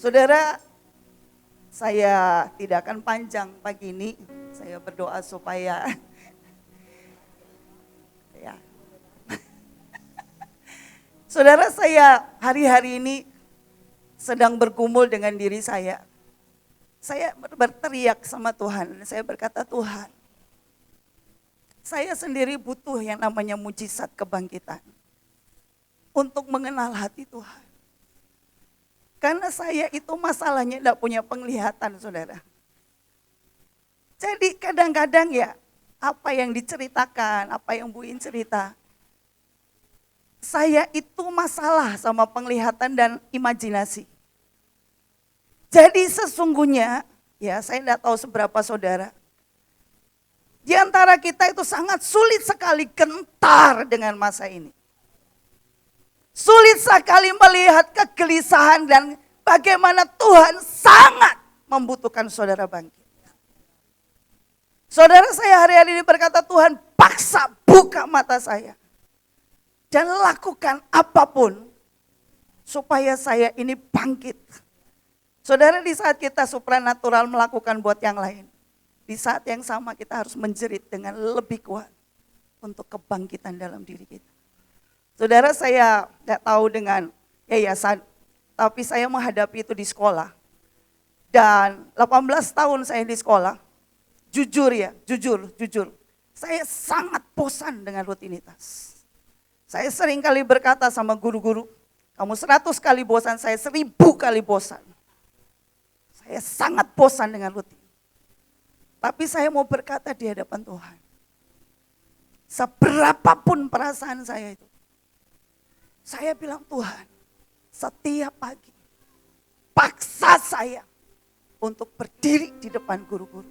Saudara, saya tidak akan panjang pagi ini. Saya berdoa supaya ya. Saudara, saya hari-hari ini sedang bergumul dengan diri saya. Saya berteriak sama Tuhan, saya berkata, Tuhan, saya sendiri butuh yang namanya mujizat kebangkitan untuk mengenal hati Tuhan. Karena saya itu masalahnya tidak punya penglihatan, saudara. Jadi kadang-kadang ya, apa yang diceritakan, apa yang Bu In cerita, saya itu masalah sama penglihatan dan imajinasi. Jadi sesungguhnya, ya saya tidak tahu seberapa saudara, di antara kita itu sangat sulit sekali gentar dengan masa ini. Sulit sekali melihat kegelisahan dan bagaimana Tuhan sangat membutuhkan saudara bangkit. Saudara, saya hari-hari ini berkata, Tuhan paksa buka mata saya. Dan lakukan apapun supaya saya ini bangkit. Saudara, di saat kita supranatural melakukan buat yang lain, di saat yang sama kita harus menjerit dengan lebih kuat untuk kebangkitan dalam diri kita. Saudara, saya tidak tahu dengan yayasan, tapi saya menghadapi itu di sekolah. Dan 18 tahun saya di sekolah, jujur, saya sangat bosan dengan rutinitas. Saya sering kali berkata sama guru-guru, kamu 100 kali bosan, saya 1000 kali bosan. Saya sangat bosan dengan rutin. Tapi saya mau berkata di hadapan Tuhan, seberapapun perasaan saya itu, saya bilang, Tuhan, setiap pagi paksa saya untuk berdiri di depan guru-guru,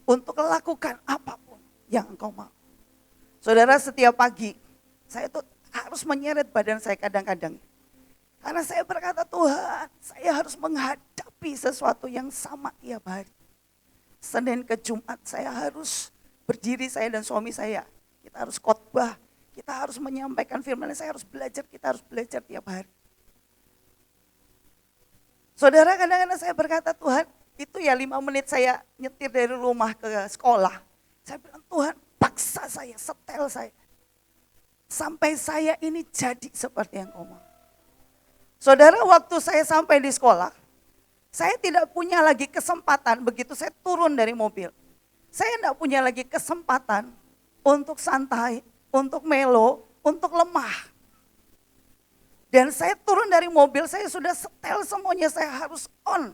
untuk melakukan apapun yang Engkau mau. Saudara, setiap pagi saya tuh harus menyeret badan saya kadang-kadang. Karena saya berkata, Tuhan, saya harus menghadapi sesuatu yang sama tiap hari. Senin ke Jumat saya harus berdiri, saya dan suami saya. Kita harus khotbah, kita harus menyampaikan firman, saya harus belajar, kita harus belajar tiap hari. Saudara, kadang-kadang saya berkata, Tuhan, itu ya 5 menit saya nyetir dari rumah ke sekolah. Saya bilang, Tuhan, paksa saya, setel saya. Sampai saya ini jadi seperti yang Kau mau. Saudara, waktu saya sampai di sekolah, saya tidak punya lagi kesempatan begitu saya turun dari mobil. Saya tidak punya lagi kesempatan untuk santai, untuk melo, untuk lemah. Dan saya turun dari mobil, saya sudah setel semuanya, saya harus on.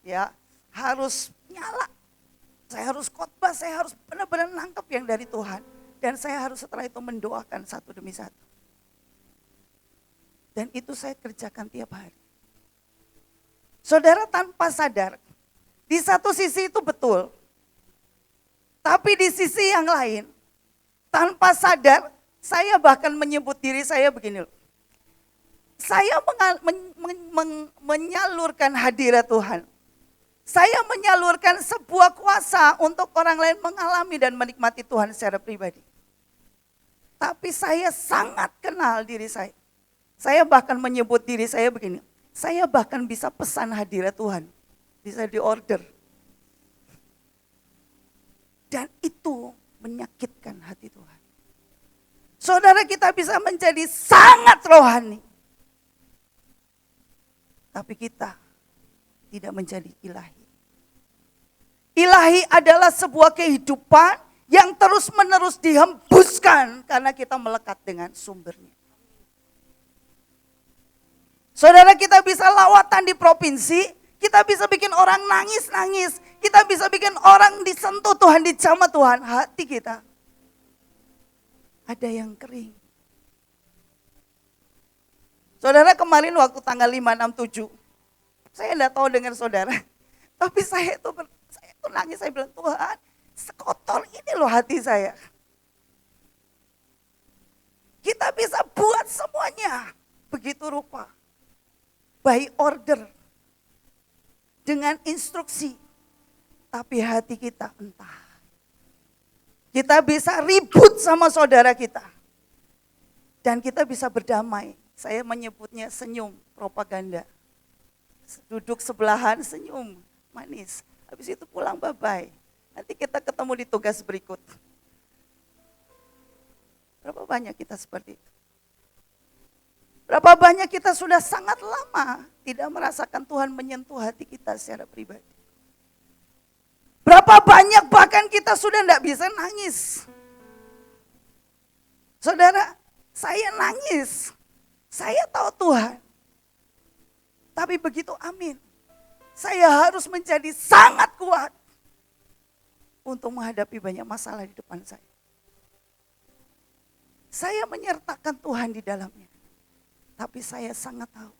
Ya, harus nyala. Saya harus khotbah, saya harus benar-benar nangkep yang dari Tuhan. Dan saya harus setelah itu mendoakan satu demi satu. Dan itu saya kerjakan tiap hari. Saudara, tanpa sadar, di satu sisi itu betul. Tapi di sisi yang lain, tanpa sadar, saya bahkan menyebut diri saya begini. Saya menyalurkan hadirat Tuhan. Saya menyalurkan sebuah kuasa untuk orang lain mengalami dan menikmati Tuhan secara pribadi. Tapi saya sangat kenal diri saya. Saya bahkan menyebut diri saya begini, saya bahkan bisa pesan hadirat Tuhan, bisa diorder. Dan itu menyakitkan hati Tuhan. Saudara, kita bisa menjadi sangat rohani. Tapi kita tidak menjadi ilahi. Ilahi adalah sebuah kehidupan yang terus-menerus dihembuskan karena kita melekat dengan sumbernya. Saudara, kita bisa lawatan di provinsi, kita bisa bikin orang nangis-nangis, kita bisa bikin orang disentuh Tuhan, dijamah Tuhan, hati kita ada yang kering. Saudara, kemarin waktu tanggal 5, 6, 7, saya tidak tahu dengan saudara, tapi saya itu nangis, saya bilang, Tuhan, sekotor ini loh hati saya. Kita bisa buat semuanya begitu rupa. By order, dengan instruksi, tapi hati kita entah. Kita bisa ribut sama saudara kita, dan kita bisa berdamai. Saya menyebutnya senyum propaganda. duduk sebelahan, senyum, manis. Habis itu pulang, bye-bye. Nanti kita ketemu di tugas berikut. Berapa banyak kita seperti itu? Berapa banyak kita sudah sangat lama tidak merasakan Tuhan menyentuh hati kita secara pribadi. Berapa banyak bahkan kita sudah tidak bisa nangis. Saudara, saya nangis. Saya tahu Tuhan. Tapi begitu amin. Saya harus menjadi sangat kuat untuk menghadapi banyak masalah di depan saya. Saya menyertakan Tuhan di dalamnya. Tapi saya sangat tahu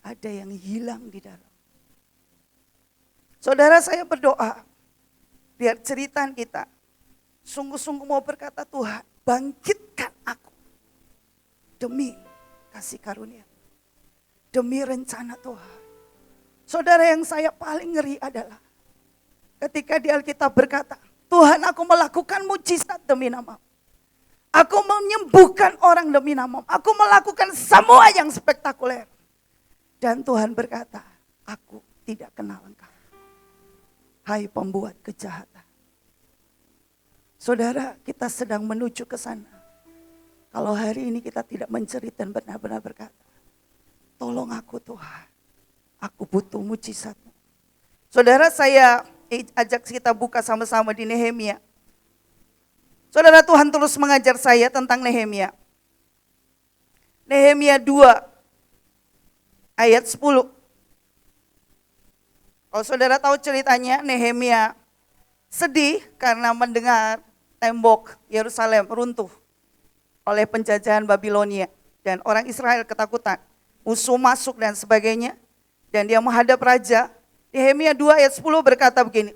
ada yang hilang di dalam. Saudara, saya berdoa biar cerita kita sungguh-sungguh mau berkata, Tuhan, bangkitkan aku demi kasih karunia, demi rencana Tuhan. Saudara, yang saya paling ngeri adalah ketika di Alkitab berkata, Tuhan, aku melakukan mujizat demi nama. Aku menyembuhkan orang demi nama. Aku melakukan semua yang spektakuler. Dan Tuhan berkata, aku tidak kenal engkau, hai pembuat kejahatan. Saudara, kita sedang menuju ke sana. Kalau hari ini kita tidak menjerit dan benar-benar berkata, tolong aku Tuhan, aku butuh mujizat-Mu. Saudara, saya ajak kita buka sama-sama di Nehemia. Saudara, Tuhan terus mengajar saya tentang Nehemia. Nehemia 2 ayat 10. Kalau saudara tahu ceritanya, Nehemia sedih karena mendengar tembok Yerusalem runtuh oleh penjajahan Babilonia. Dan orang Israel ketakutan, musuh masuk dan sebagainya. Dan dia menghadap raja. Nehemia 2 ayat 10 berkata begini.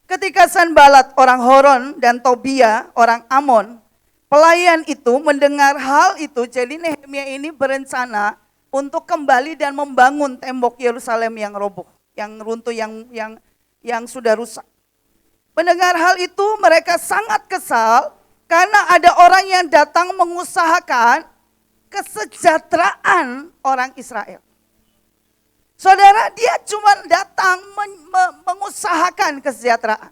Ketika Sanbalat orang Horon dan Tobia orang Amon, pelayan itu mendengar hal itu, jadi Nehemia ini berencana untuk kembali dan membangun tembok Yerusalem yang roboh, yang runtuh, yang sudah rusak. Mendengar hal itu mereka sangat kesal karena ada orang yang datang mengusahakan kesejahteraan orang Israel. Saudara, dia cuma datang mengusahakan kesejahteraan.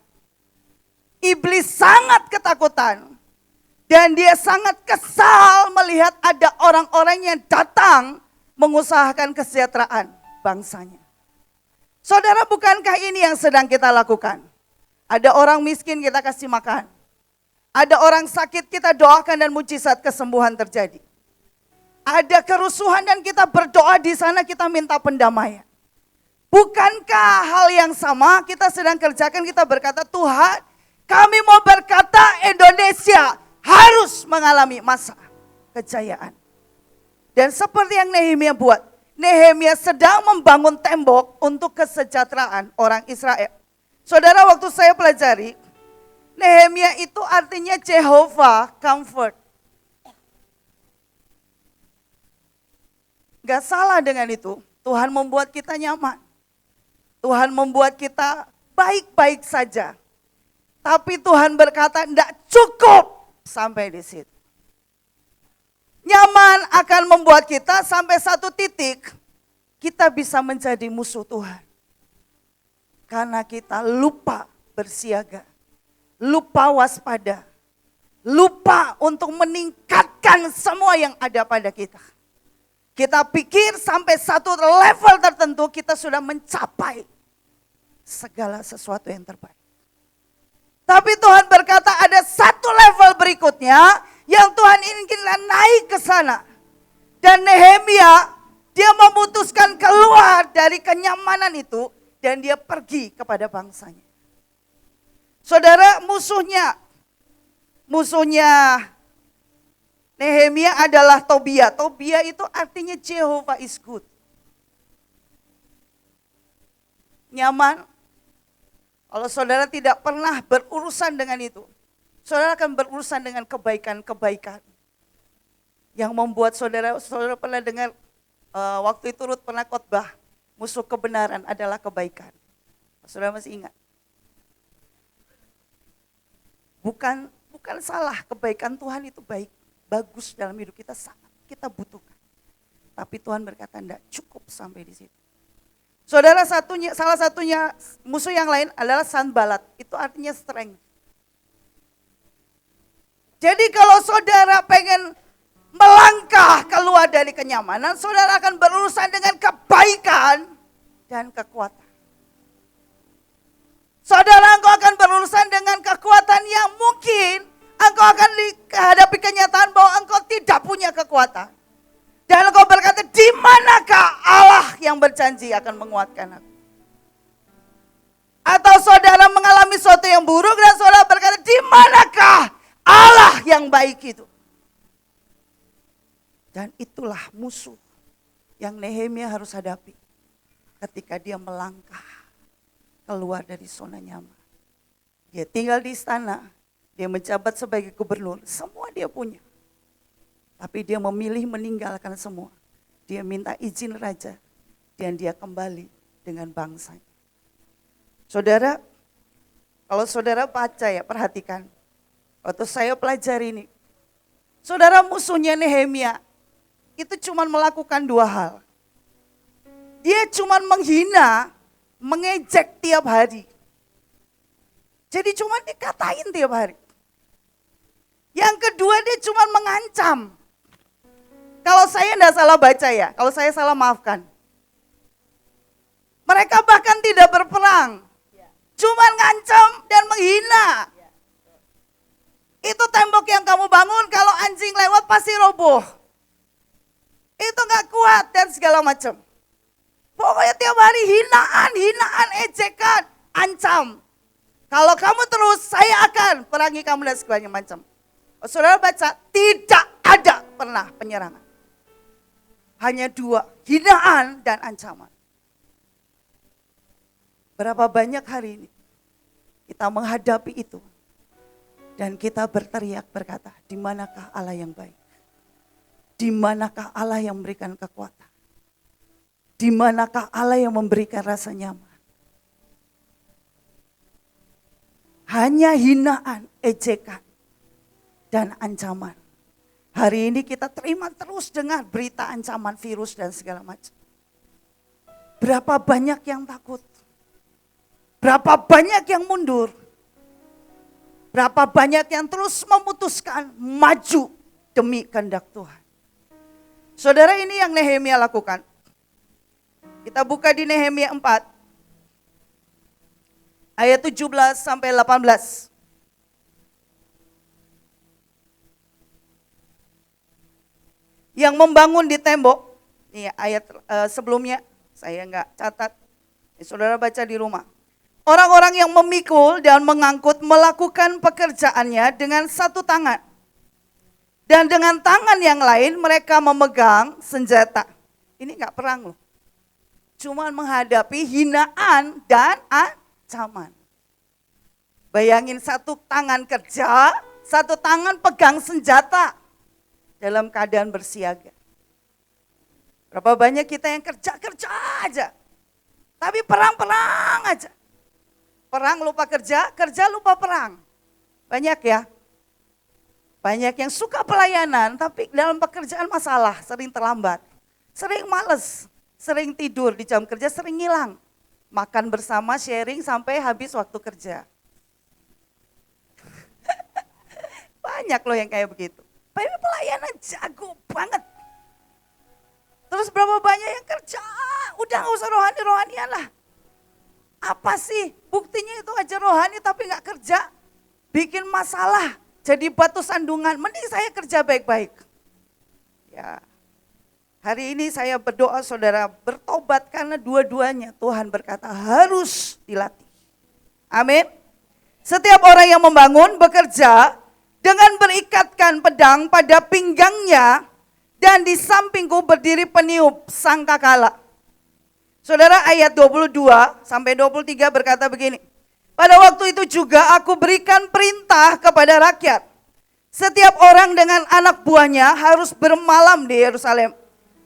Iblis sangat ketakutan dan dia sangat kesal melihat ada orang-orang yang datang mengusahakan kesejahteraan bangsanya. Saudara, bukankah ini yang sedang kita lakukan? Ada orang miskin kita kasih makan. Ada orang sakit kita doakan dan mujizat kesembuhan terjadi. Ada kerusuhan dan kita berdoa di sana, kita minta pendamaian. Bukankah hal yang sama kita sedang kerjakan? Kita berkata, Tuhan, kami mau berkata Indonesia harus mengalami masa kejayaan. Dan seperti yang Nehemia buat, Nehemia sedang membangun tembok untuk kesejahteraan orang Israel. Saudara, waktu saya pelajari, Nehemia itu artinya Jehovah Comfort. Gak salah dengan itu. Tuhan membuat kita nyaman. Tuhan membuat kita baik-baik saja. Tapi Tuhan berkata tidak cukup sampai di situ. Nyaman akan membuat kita sampai satu titik kita bisa menjadi musuh Tuhan. Karena kita lupa bersiaga. Lupa waspada. Lupa untuk meningkatkan semua yang ada pada kita. Kita pikir sampai satu level tertentu kita sudah mencapai segala sesuatu yang terbaik. Tapi Tuhan berkata ada satu level berikutnya yang Tuhan ingin naik ke sana. Dan Nehemia, dia memutuskan keluar dari kenyamanan itu dan dia pergi kepada bangsanya. Saudara, musuhnya Nehemia adalah Tobia. Tobia itu artinya Jehovah is good. Nyaman. Kalau saudara tidak pernah berurusan dengan itu, saudara akan berurusan dengan kebaikan-kebaikan. Yang membuat saudara pernah dengar, waktu itu Ruth pernah khotbah, musuh kebenaran adalah kebaikan. Saudara masih ingat? Bukan salah, kebaikan Tuhan itu baik. Bagus dalam hidup kita, sangat kita butuhkan. Tapi Tuhan berkata tidak cukup sampai di situ. Saudara, salah satunya musuh yang lain adalah Sanbalat. Itu artinya strength. Jadi kalau saudara pengen melangkah keluar dari kenyamanan, saudara akan berurusan dengan kebaikan dan kekuatan. Saudara, engkau akan berurusan dengan kekuatan yang mungkin engkau akan hadapi kenyataan bahwa engkau tidak punya kekuatan. Dan engkau berkata, di manakah Allah yang berjanji akan menguatkan aku? Atau saudara mengalami sesuatu yang buruk dan saudara berkata, di manakah Allah yang baik itu? Dan itulah musuh yang Nehemia harus hadapi ketika dia melangkah keluar dari zona nyaman. Dia tinggal di istana, dia menjabat sebagai gubernur, semua dia punya. Tapi dia memilih meninggalkan semua. Dia minta izin raja dan dia kembali dengan bangsanya. Saudara, kalau saudara baca ya, perhatikan. Waktu saya pelajari ini, saudara, musuhnya Nehemia itu cuma melakukan dua hal. Dia cuma menghina, mengejek tiap hari. Jadi cuma dikatain tiap hari. Yang kedua, dia cuma mengancam. Kalau saya tidak salah baca ya, kalau saya salah maafkan. Mereka bahkan tidak berperang. Cuma ngancam dan menghina. Itu tembok yang kamu bangun, kalau anjing lewat pasti roboh. Itu gak kuat dan segala macam. Pokoknya tiap hari hinaan, ejekan, ancam. Kalau kamu terus, saya akan perangi kamu dan segala macam. Saudara baca, tidak ada pernah penyerangan. Hanya dua, hinaan dan ancaman. Berapa banyak hari ini kita menghadapi itu. Dan kita berteriak berkata, di manakah Allah yang baik? Di manakah Allah yang memberikan kekuatan? Di manakah Allah yang memberikan rasa nyaman? Hanya hinaan, ejekan, dan ancaman. Hari ini kita terima terus dengar berita ancaman virus dan segala macam. Berapa banyak yang takut? Berapa banyak yang mundur? Berapa banyak yang terus memutuskan maju demi kehendak Tuhan? Saudara, ini yang Nehemia lakukan. Kita buka di Nehemia 4. Ayat 17 sampai 18. Yang membangun di tembok. Ini ayat sebelumnya saya enggak catat. Saudara baca di rumah. Orang-orang yang memikul dan mengangkut melakukan pekerjaannya dengan satu tangan. Dan dengan tangan yang lain mereka memegang senjata. Ini enggak perang loh. Cuma menghadapi hinaan dan ancaman. Bayangin, satu tangan kerja, satu tangan pegang senjata. Dalam keadaan bersiaga. Berapa banyak kita yang kerja aja. Tapi perang aja. Perang lupa kerja, kerja lupa perang. Banyak ya. Banyak yang suka pelayanan tapi dalam pekerjaan masalah, sering terlambat. Sering males, sering tidur di jam kerja, sering ngilang. Makan bersama, sharing sampai habis waktu kerja. Banyak loh yang kayak begitu. Tapi pelayanan jago banget. Terus berapa banyak yang kerja, udah gak usah rohani-rohanian lah. Apa sih buktinya itu aja rohani tapi gak kerja. Bikin masalah, jadi batu sandungan. Mending saya kerja baik-baik. Ya, hari ini saya berdoa saudara bertobat karena dua-duanya Tuhan berkata harus dilatih. Amin. Setiap orang yang membangun, bekerja, dengan berikatkan pedang pada pinggangnya dan di sampingku berdiri peniup sangkakala. Saudara, ayat 22 sampai 23 berkata begini. Pada waktu itu juga aku berikan perintah kepada rakyat. Setiap orang dengan anak buahnya harus bermalam di Yerusalem.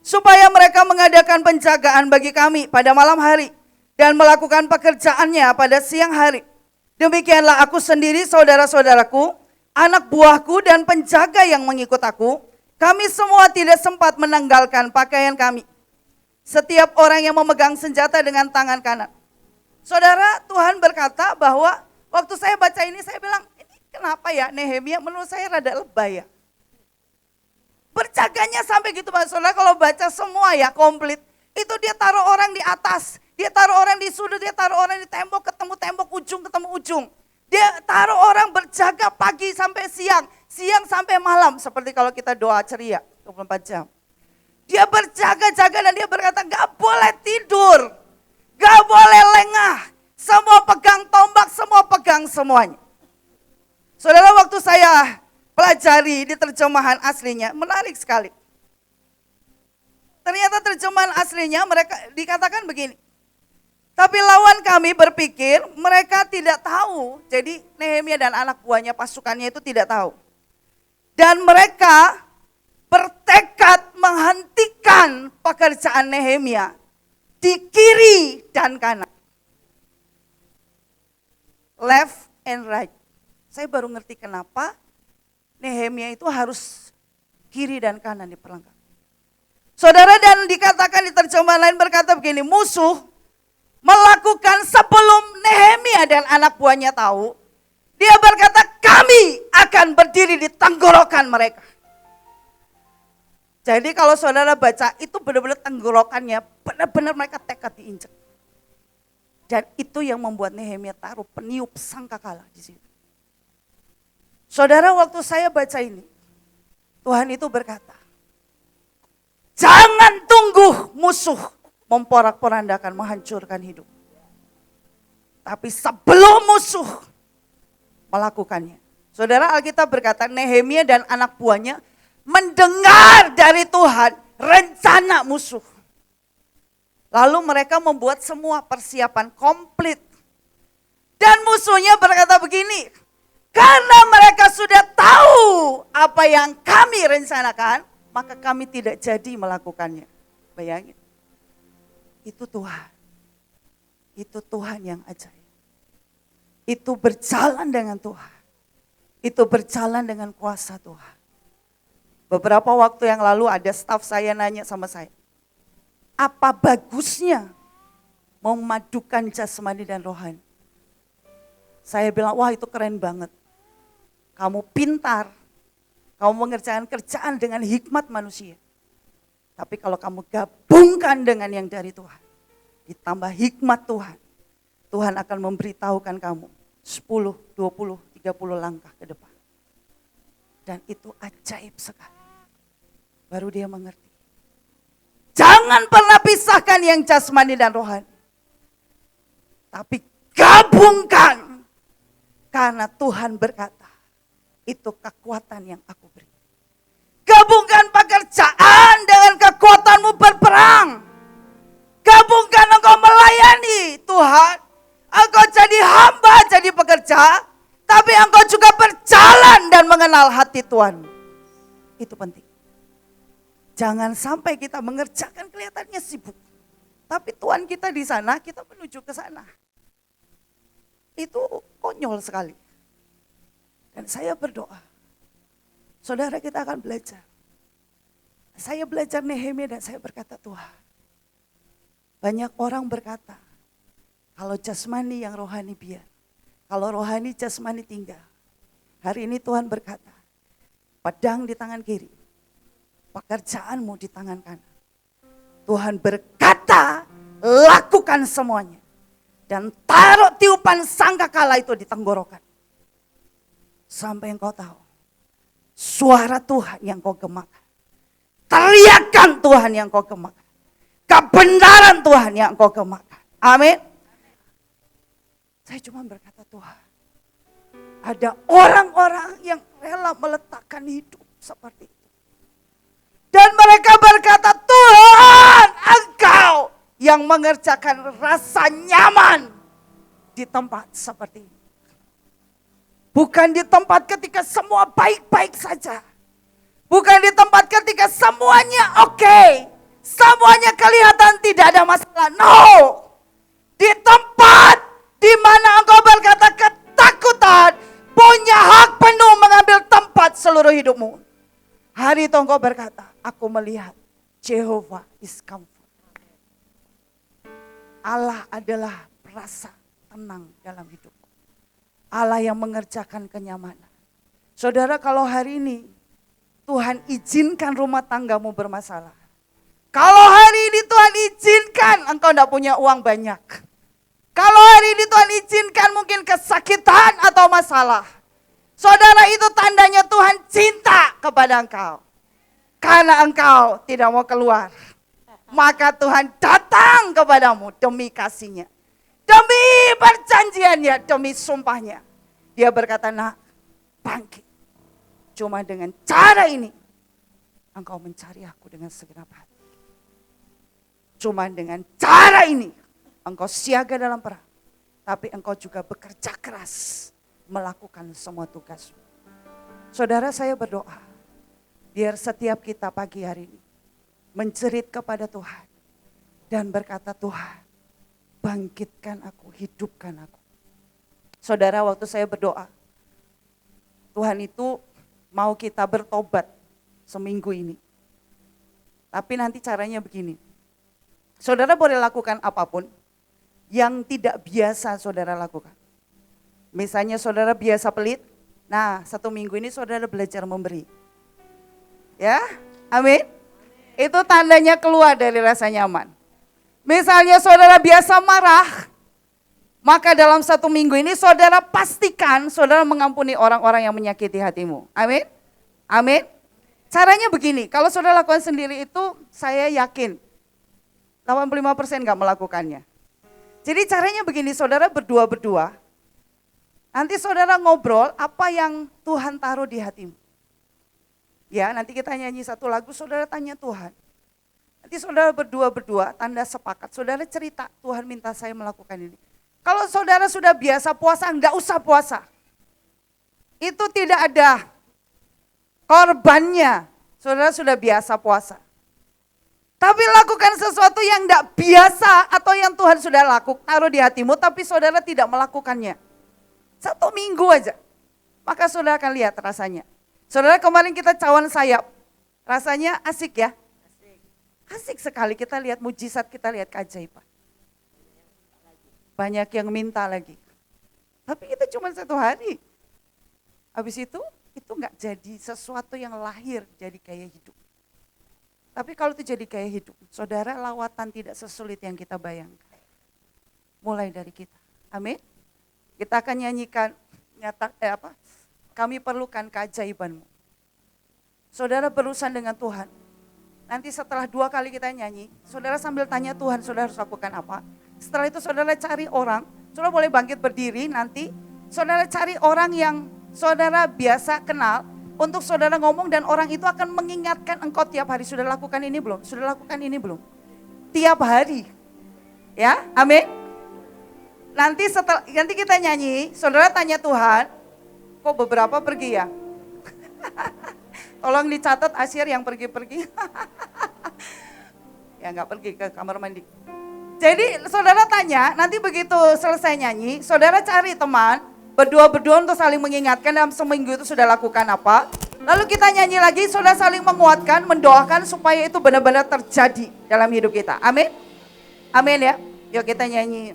Supaya mereka mengadakan penjagaan bagi kami pada malam hari. Dan melakukan pekerjaannya pada siang hari. Demikianlah aku sendiri, saudara-saudaraku, anak buahku dan penjaga yang mengikut aku, kami semua tidak sempat menanggalkan pakaian kami. setiap orang yang memegang senjata dengan tangan kanan. Saudara, Tuhan berkata bahwa waktu saya baca ini saya bilang, ini kenapa ya Nehemia menurut saya rada lebay ya. Berjaganya sampai gitu Pak Saudara, kalau baca semua ya komplit. Itu dia taruh orang di atas, dia taruh orang di sudut, dia taruh orang di tembok, ketemu tembok, ujung ketemu ujung. Dia taruh orang berjaga pagi sampai siang, siang sampai malam. Seperti kalau kita doa ceria 24 jam. Dia berjaga-jaga dan dia berkata gak boleh tidur, gak boleh lengah. Semua pegang tombak, semua pegang semuanya. Saudara, waktu saya pelajari di terjemahan aslinya, menarik sekali. Ternyata terjemahan aslinya mereka dikatakan begini. Tapi lawan kami berpikir mereka tidak tahu. Jadi Nehemia dan anak buahnya pasukannya itu tidak tahu. Dan mereka bertekad menghentikan pekerjaan Nehemia di kiri dan kanan. Left and right. Saya baru ngerti kenapa Nehemia itu harus kiri dan kanan diperlengkapi. Saudara, dan dikatakan di terjemahan lain berkata begini, musuh melakukan sebelum Nehemia dan anak buahnya tahu, dia berkata kami akan berdiri di tenggorokan mereka. Jadi kalau saudara baca itu benar-benar tenggorokannya, benar-benar mereka tekad diinjak. Dan itu yang membuat Nehemia taruh peniup sangkakala di situ. Saudara, waktu saya baca ini, Tuhan itu berkata, jangan tunggu musuh memporak-porandakan, menghancurkan hidup. Tapi sebelum musuh melakukannya. Saudara, Alkitab berkata Nehemia dan anak buahnya mendengar dari Tuhan rencana musuh. Lalu mereka membuat semua persiapan komplit. Dan musuhnya berkata begini, karena mereka sudah tahu apa yang kami rencanakan, maka kami tidak jadi melakukannya. Bayangin. Itu Tuhan. Itu Tuhan yang ajaib. Itu berjalan dengan Tuhan. Itu berjalan dengan kuasa Tuhan. Beberapa waktu yang lalu ada staf saya nanya sama saya, apa bagusnya memadukan jasmani dan rohani? Saya bilang, wah itu keren banget. Kamu pintar, kamu mengerjakan kerjaan dengan hikmat manusia. Tapi kalau kamu gabungkan dengan yang dari Tuhan, ditambah hikmat Tuhan, Tuhan akan memberitahukan kamu 10, 20, 30 langkah ke depan. Dan itu ajaib sekali. Baru dia mengerti. Jangan pernah pisahkan yang jasmani dan rohani. Tapi gabungkan. Karena Tuhan berkata, itu kekuatan yang aku beri. Gabungkan pekerjaan dengan kekuatanmu berperang. Gabungkan engkau melayani Tuhan. Engkau jadi hamba, jadi pekerja. Tapi engkau juga berjalan dan mengenal hati Tuhan. Itu penting. Jangan sampai kita mengerjakan kelihatannya sibuk. Tapi Tuhan kita di sana, kita menuju ke sana. Itu konyol sekali. Dan saya berdoa, saudara kita akan belajar. Saya belajar Nehemia dan saya berkata, Tuhan, banyak orang berkata, kalau jasmani yang rohani biar, kalau rohani jasmani tinggal. Hari ini Tuhan berkata, pedang di tangan kiri, pekerjaanmu di tangan kanan. Tuhan berkata, lakukan semuanya. Dan taruh tiupan sangkakala itu di tenggorokan. Sampai engkau tahu, suara Tuhan yang kau gemakan. Teriakan Tuhan yang kau gemakan. Kebenaran Tuhan yang kau gemakan. Amin. Saya cuma berkata, Tuhan, ada orang-orang yang rela meletakkan hidup seperti itu. Dan mereka berkata, Tuhan, Engkau yang mengerjakan rasa nyaman di tempat seperti ini. Bukan di tempat ketika semua baik-baik saja. Bukan di tempat ketika semuanya oke. Semuanya kelihatan tidak ada masalah. No. Di tempat di mana engkau berkata ketakutan punya hak penuh mengambil tempat seluruh hidupmu. Hari itu engkau berkata, aku melihat Jehovah is comfort. Allah adalah rasa tenang dalam hidup. Allah yang mengerjakan kenyamanan. Saudara, kalau hari ini Tuhan izinkan rumah tanggamu bermasalah. Kalau hari ini Tuhan izinkan engkau tidak punya uang banyak. Kalau hari ini Tuhan izinkan mungkin kesakitan atau masalah. Saudara, itu tandanya Tuhan cinta kepada engkau. Karena engkau tidak mau keluar. Maka Tuhan datang kepadamu demi kasihnya. Demi perjanjiannya, demi sumpahnya. Dia berkata, nak, bangkit. Cuma dengan cara ini, engkau mencari aku dengan segenap hati. Cuma dengan cara ini, engkau siaga dalam perang. Tapi engkau juga bekerja keras melakukan semua tugasmu. Saudara, saya berdoa, biar setiap kita pagi hari ini menjerit kepada Tuhan. Dan berkata, Tuhan, bangkitkan aku, hidupkan aku. Saudara, waktu saya berdoa, Tuhan itu mau kita bertobat seminggu ini. Tapi nanti caranya begini. Saudara boleh lakukan apapun yang tidak biasa saudara lakukan. Misalnya saudara biasa pelit, nah 1 minggu ini saudara belajar memberi. Ya, amin. Itu tandanya keluar dari rasa nyaman. Misalnya saudara biasa marah, maka dalam 1 minggu ini saudara pastikan saudara mengampuni orang-orang yang menyakiti hatimu. Amin. Amin. Caranya begini, kalau saudara lakukan sendiri itu saya yakin 85% gak melakukannya. Jadi caranya begini, saudara berdua-berdua, nanti saudara ngobrol apa yang Tuhan taruh di hatimu. Ya, nanti kita nyanyi 1 lagu, saudara tanya Tuhan. Nanti saudara berdua-berdua, tanda sepakat, saudara cerita, Tuhan minta saya melakukan ini. Kalau saudara sudah biasa puasa, enggak usah puasa. Itu tidak ada korbannya, saudara sudah biasa puasa. Tapi lakukan sesuatu yang enggak biasa atau yang Tuhan sudah lakukan, taruh di hatimu, tapi saudara tidak melakukannya. 1 minggu aja, maka saudara akan lihat rasanya. Saudara, kemarin kita cawan sayap, rasanya asik ya? Asik sekali, kita lihat mujizat, kita lihat keajaiban. Banyak yang minta lagi. Tapi kita cuma 1 hari. Habis itu enggak jadi sesuatu yang lahir jadi gaya hidup. Tapi kalau itu jadi gaya hidup, saudara, lawatan tidak sesulit yang kita bayangkan. Mulai dari kita. Amin. Kita akan nyanyikan kami perlukan keajaibanmu. Saudara berurusan dengan Tuhan. Nanti setelah 2 kali kita nyanyi, saudara sambil tanya Tuhan, saudara harus lakukan apa. Setelah itu saudara cari orang, saudara boleh bangkit berdiri, nanti saudara cari orang yang saudara biasa kenal, untuk saudara ngomong dan orang itu akan mengingatkan engkau tiap hari, sudah lakukan ini belum? Sudah lakukan ini belum? Tiap hari. Ya, amin. Nanti kita nyanyi, saudara tanya Tuhan, kok beberapa pergi ya? Tolong dicatat Asyir yang pergi-pergi. Ya enggak pergi ke kamar mandi. Jadi saudara tanya, nanti begitu selesai nyanyi, saudara cari teman, berdua-berdua untuk saling mengingatkan dalam seminggu itu sudah lakukan apa. Lalu kita nyanyi lagi, saudara saling menguatkan, mendoakan supaya itu benar-benar terjadi dalam hidup kita. Amin. Amin ya. Yuk kita nyanyi.